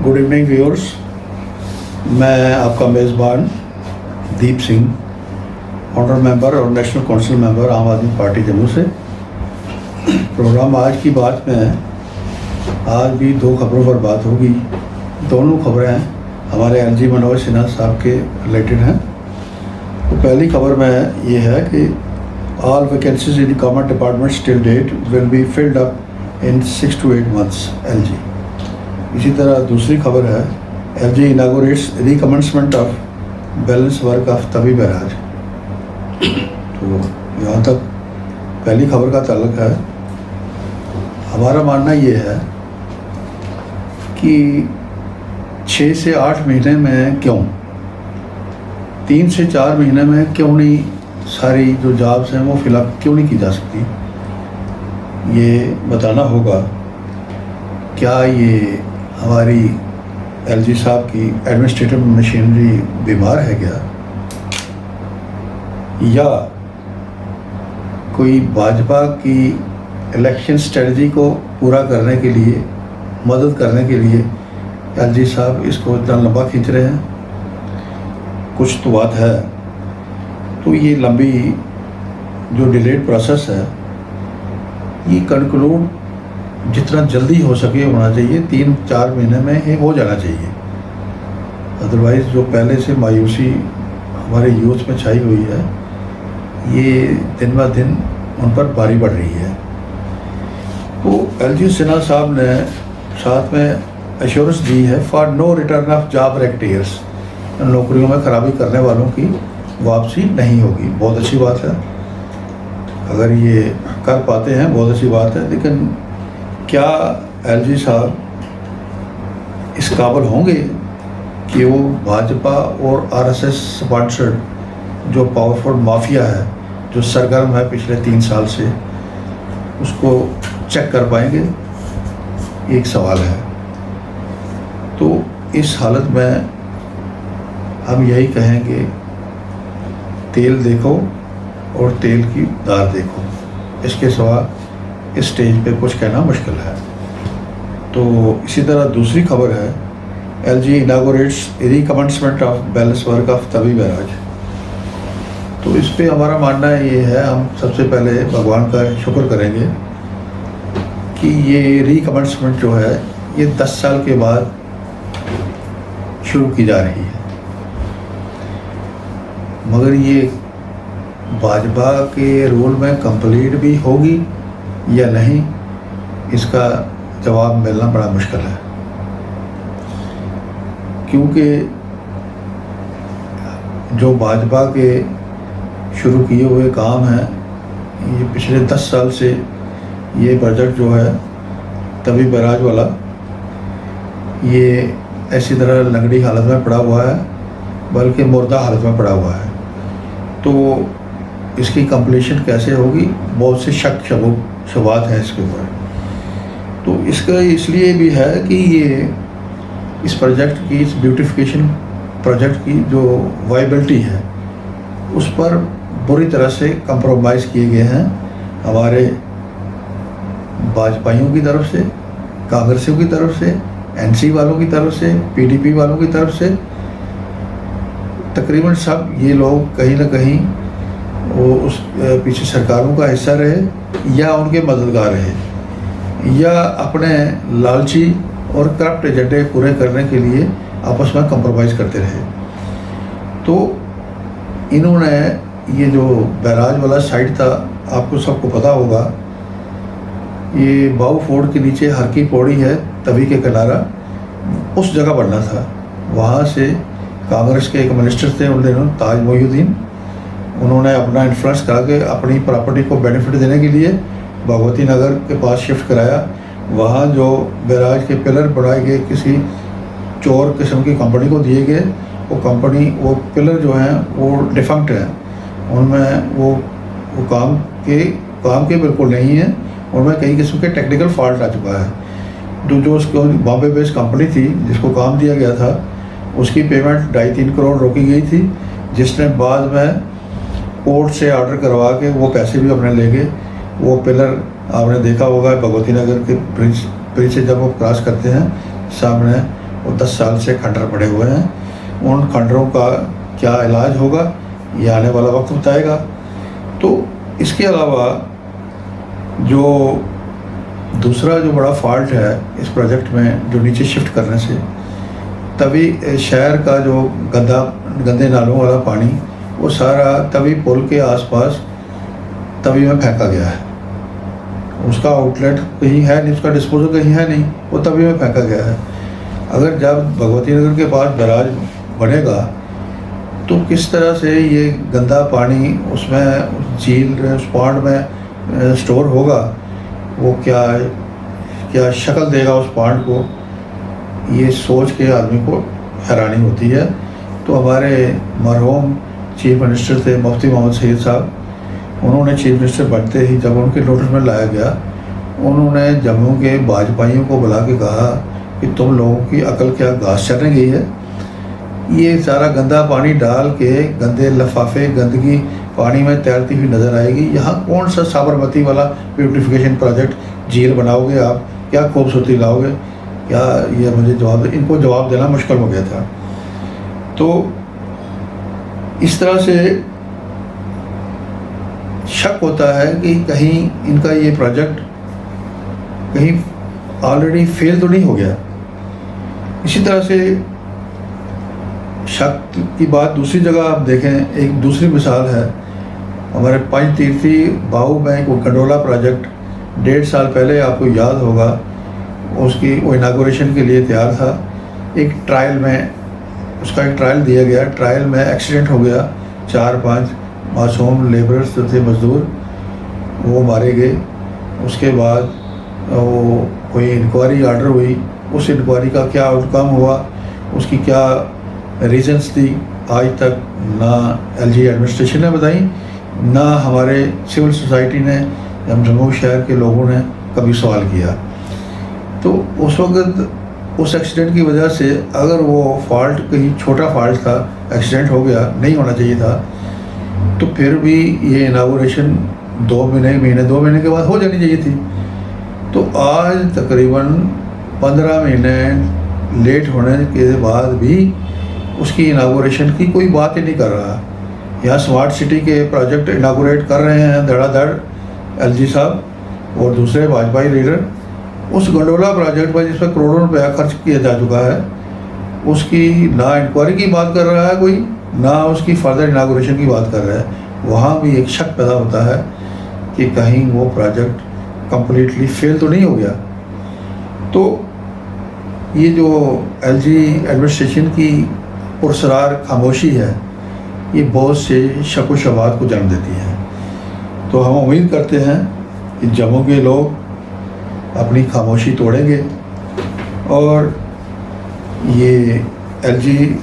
Good evening viewers. मैं आपका मेज़बान दीप सिंह, ऑनर मेंबर और नेशनल काउंसिल मेंबर आम आदमी पार्टी जम्मू से। प्रोग्राम आज की बात में है। आज भी दो खबरों पर बात होगी। दोनों खबरें हमारे एलजी मनोज सिन्हा साहब के रिलेटेड हैं। तो पहली खबर में ये है कि all vacancies in government departments till date will be filled up in 6 to 8 months LG. इसी तरह दूसरी खबर है LG inaugurates recommencement of balance work of Tawi barrage. तो यहाँ तक पहली खबर का ताल्लुक है। हमारा मानना ये है कि 6 से 8 महीने में क्यों, 3 से 4 महीने में क्यों नहीं सारी जो जॉब्स हैं वो फिलअप क्यों नहीं की जा सकती, ये बताना होगा। क्या ये हमारी एलजी साहब की एडमिनिस्ट्रेटिव मशीनरी बीमार है क्या, या कोई भाजपा की इलेक्शन स्ट्रेटजी को पूरा करने के लिए, मदद करने के लिए एलजी साहब इसको इतना लंबा खींच रहे हैं? कुछ तो बात है। तो ये लंबी जो डिलेड प्रोसेस है ये कंक्लूड जितना जल्दी हो सके होना चाहिए। 3-4 महीने में ये हो जाना चाहिए। अदरवाइज़ जो पहले से मायूसी हमारे यूथ में छाई हुई है ये दिन ब दिन उन पर भारी पड़ रही है। तो एलजी सिन्हा साहब ने साथ में एश्योरेंस दी है for no return of job racketeers. नौकरियों में खराबी करने वालों की वापसी नहीं होगी। बहुत अच्छी बात है, अगर ये कर पाते हैं बहुत अच्छी बात है। लेकिन क्या एलजी साहब इस काबिल होंगे कि वो भाजपा और आरएसएस स्पॉन्सर्ड जो पावरफुल माफिया है, जो सरगर्म है पिछले 3 साल से, उसको चेक कर पाएंगे? एक सवाल है। तो इस हालत में हम यही कहेंगे, तेल देखो और तेल की दार देखो। इसके सिवा इस स्टेज पे कुछ कहना मुश्किल है। तो इसी तरह दूसरी खबर है LG inaugurates recommencement of balance work of Tawi barrage. तो इस पे हमारा मानना ये है, हम सबसे पहले भगवान का शुक्र करेंगे कि ये रिकमेंसमेंट जो है ये 10 साल के बाद शुरू की जा रही है। मगर ये भाजपा के रोल में कंप्लीट भी होगी या नहीं, इसका जवाब मिलना बड़ा मुश्किल है। क्योंकि जो भाजपा के शुरू किए हुए काम हैं, ये पिछले 10 साल से ये प्रोजेक्ट जो है तभी बैराज वाला, ये ऐसी तरह लंगड़ी हालत में पड़ा हुआ है, बल्कि मुर्दा हालत में पड़ा हुआ है। तो इसकी कंप्लीशन कैसे होगी, बहुत से शक शबात हैं इसके ऊपर। तो इसका इसलिए भी है कि ये इस प्रोजेक्ट की, इस ब्यूटिफिकेशन प्रोजेक्ट की जो वाइबिलिटी है उस पर बुरी तरह से कंप्रोमाइज़ किए गए हैं हमारे भाजपाइयों की तरफ से, कांग्रेसियों की तरफ से, एनसी वालों की तरफ से, पीडीपी वालों की तरफ से। तकरीबन सब ये लोग कहीं ना कहीं वो उस पीछे सरकारों का हिस्सा रहे या उनके मददगार रहे, या अपने लालची और करप्ट एजेंडे पूरे करने के लिए आपस में कंप्रोमाइज़ करते रहे। तो इन्होंने ये जो बैराज वाला साइड था, आपको सबको पता होगा, ये बाऊ फोर्ड के नीचे हर की पौड़ी है, तभी के किनारा, उस जगह बनना था। वहाँ से कांग्रेस के एक मिनिस्टर थे उन दिनों, ताज मोइनुद्दीन, उन्होंने अपना इन्फ्लुएंस करा के अपनी प्रॉपर्टी को बेनिफिट देने के लिए भगवती नगर के पास शिफ्ट कराया। वहाँ जो बैराज के पिलर बनाए गए किसी चोर किस्म की कंपनी को दिए गए। वो पिलर जो हैं वो डिफंक्ट हैं, उनमें वो काम के बिल्कुल नहीं है, उनमें कई किस्म के टेक्निकल फॉल्ट आ चुका है। जो उसको बॉम्बे बेस्ड कंपनी थी जिसको काम दिया गया था, उसकी पेमेंट 2.5-3 करोड़ रोकी गई थी, जिसने बाद में कोर्ट से ऑर्डर करवा के वो पैसे भी अपने ले गए। वो पिलर आपने देखा होगा भगवती नगर के ब्रिज से जब वो क्रॉस करते हैं सामने वो 10 साल से खंडर पड़े हुए हैं। उन खंडरों का क्या इलाज होगा ये आने वाला वक्त बताएगा। तो इसके अलावा जो दूसरा जो बड़ा फॉल्ट है इस प्रोजेक्ट में, जो नीचे शिफ्ट करने से तभी शहर का जो गंदे नालों वाला पानी वो सारा तभी पुल के आसपास तभी में फेंका गया है। उसका आउटलेट कहीं है नहीं, उसका डिस्पोजल कहीं है नहीं, वो तभी में फेंका गया है। अगर जब भगवती नगर के पास बैराज बनेगा तो किस तरह से ये गंदा पानी उसमें झील उस पॉन्ड में स्टोर होगा, वो क्या शक्ल देगा उस पॉन्ड को, ये सोच के आदमी को हैरानी होती है। तो हमारे मरहूम चीफ मिनिस्टर थे मुफ्ती मोहम्मद सईद साहब, उन्होंने चीफ मिनिस्टर बनते ही जब उनके नोटिस में लाया गया, उन्होंने जम्मू के भाजपाइयों को बुला के कहा कि तुम लोगों की अकल क्या घास चरने गई है। ये सारा गंदा पानी डाल के गंदे लिफाफे गंदगी पानी में तैरती हुई नज़र आएगी। यहाँ कौन सा साबरमती वाला ब्यूटिफिकेशन प्रोजेक्ट झील बनाओगे आप, क्या खूबसूरती लाओगे, क्या ये मुझे इनको जवाब देना मुश्किल हो गया था। तो इस तरह से शक होता है कि कहीं इनका ये प्रोजेक्ट कहीं ऑलरेडी फेल तो नहीं हो गया। इसी तरह से शक की बात दूसरी जगह आप देखें, एक दूसरी मिसाल है हमारे पंचतीर्थी बाहू में एक कंडोला प्रोजेक्ट 1.5 साल पहले आपको याद होगा, उसकी वो इनागोरेशन के लिए तैयार था। एक ट्रायल में उसका एक ट्रायल दिया गया, ट्रायल में एक्सीडेंट हो गया, 4-5 मासूम लेबरर्स जो थे मजदूर वो मारे गए। उसके बाद वो कोई इंक्वायरी आर्डर हुई, उस इंक्वायरी का क्या आउटकम हुआ, उसकी क्या रीजंस थी, आज तक ना एलजी एडमिनिस्ट्रेशन ने बताई, ना हमारे सिविल सोसाइटी ने, हम जम्मू शहर के लोगों ने कभी सवाल किया। तो उस वक्त उस एक्सीडेंट की वजह से अगर वो फॉल्ट कहीं छोटा फॉल्ट था, एक्सीडेंट हो गया, नहीं होना चाहिए था, तो फिर भी ये इनागोरेशन 2 महीने के बाद हो जानी चाहिए थी। तो आज तकरीबन 15 महीने लेट होने के बाद भी उसकी इनागोरेशन की कोई बात ही नहीं कर रहा। यहाँ स्मार्ट सिटी के प्रोजेक्ट इनागोरेट कर रहे हैं धड़ाधड़ एलजी साहब और दूसरे भाजपाई लीडर। उस गंडोला प्रोजेक्ट पर जिस पर करोड़ों रुपया खर्च किया जा चुका है, उसकी ना इंक्वायरी की बात कर रहा है कोई, ना उसकी फर्दर इनागोरेशन की बात कर रहा है। वहाँ भी एक शक पैदा होता है कि कहीं वो प्रोजेक्ट कंप्लीटली फेल तो नहीं हो गया। तो ये जो एलजी एडमिनिस्ट्रेशन की पुरसरार खामोशी है, ये बहुत से शक व शबात को जन्म देती है। तो हम उम्मीद करते हैं कि जम्मू के लोग अपनी खामोशी तोड़ेंगे और ये एलजी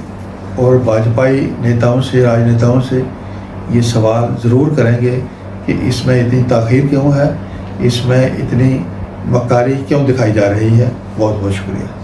और भाजपाई नेताओं से, राजनेताओं से ये सवाल ज़रूर करेंगे कि इसमें इतनी ताख़ीर क्यों है, इसमें इतनी मक्कारी क्यों दिखाई जा रही है। बहुत बहुत शुक्रिया।